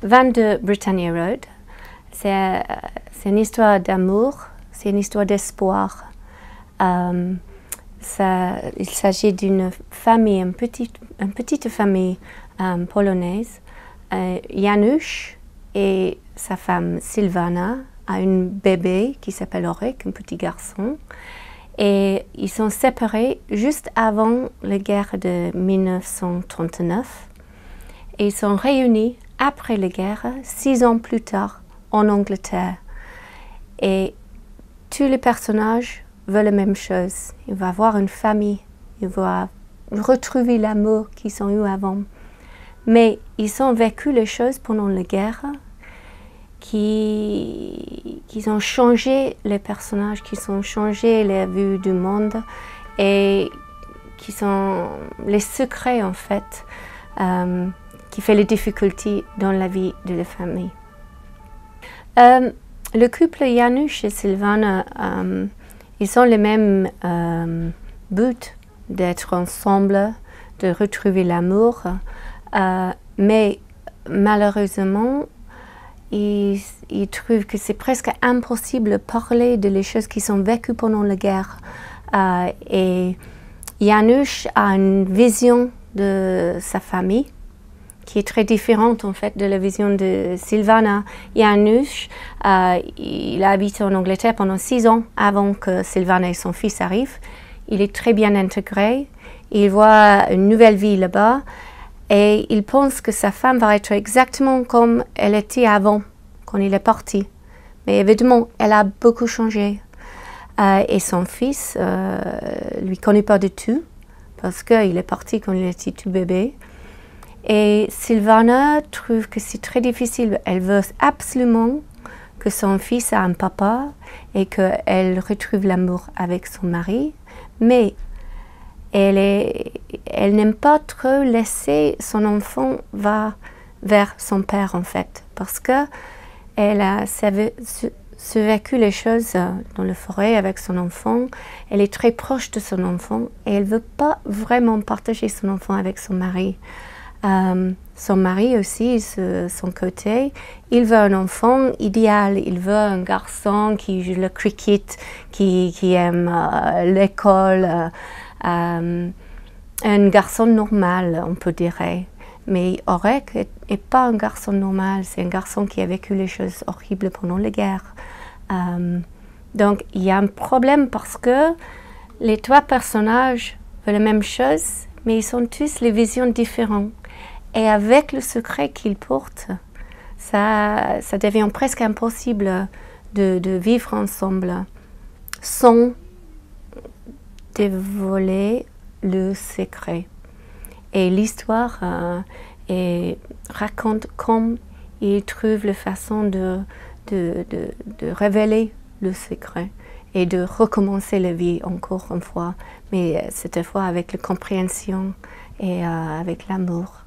22 Britannia Road. C'est une histoire d'amour, c'est une histoire d'espoir. Il s'agit d'une famille, une petite famille polonaise. Janusz et sa femme Silvana a un bébé qui s'appelle Orek, un petit garçon. Et ils sont séparés juste avant la guerre de 1939. Et ils sont réunis après la guerre, 6 ans plus tard, en Angleterre. Et tous les personnages veulent la même chose. Ils vont avoir une famille, ils vont retrouver l'amour qu'ils ont eu avant. Mais ils ont vécu les choses pendant la guerre qui ont changé les personnages, qui ont changé la vue du monde et qui sont les secrets en fait qui fait les difficultés dans la vie de la famille. Le couple Janusz et Silvana, ils ont le même but d'être ensemble, de retrouver l'amour, mais malheureusement, ils trouvent que c'est presque impossible de parler de les choses qui sont vécues pendant la guerre. Et Janusz a une vision de sa famille qui est très différente en fait de la vision de Silvana. Janusz, il a habité en Angleterre pendant 6 ans avant que Silvana et son fils arrivent. Il est très bien intégré, il voit une nouvelle vie là-bas et il pense que sa femme va être exactement comme elle était avant, quand il est parti. Mais évidemment, elle a beaucoup changé. Et son fils lui connaît pas du tout parce qu'il est parti quand il était tout bébé. Et Silvana trouve que c'est très difficile. Elle veut absolument que son fils ait un papa et qu'elle retrouve l'amour avec son mari. Mais elle n'aime pas trop laisser son enfant vers son père en fait. Parce qu'elle a vécu les choses dans la forêt avec son enfant. Elle est très proche de son enfant et elle ne veut pas vraiment partager son enfant avec son mari. Son mari aussi, son côté, il veut un enfant idéal, il veut un garçon qui joue le cricket, qui aime l'école, un garçon normal, on peut dire. Mais Orek n'est pas un garçon normal, c'est un garçon qui a vécu les choses horribles pendant la guerre. Donc il y a un problème parce que les 3 personnages veulent la même chose, mais ils ont tous les visions différentes. Et avec le secret qu'ils portent, ça devient presque impossible de vivre ensemble sans dévoiler le secret. Et l'histoire raconte comment ils trouvent la façon de révéler le secret et de recommencer la vie encore une fois, mais cette fois avec la compréhension et avec l'amour.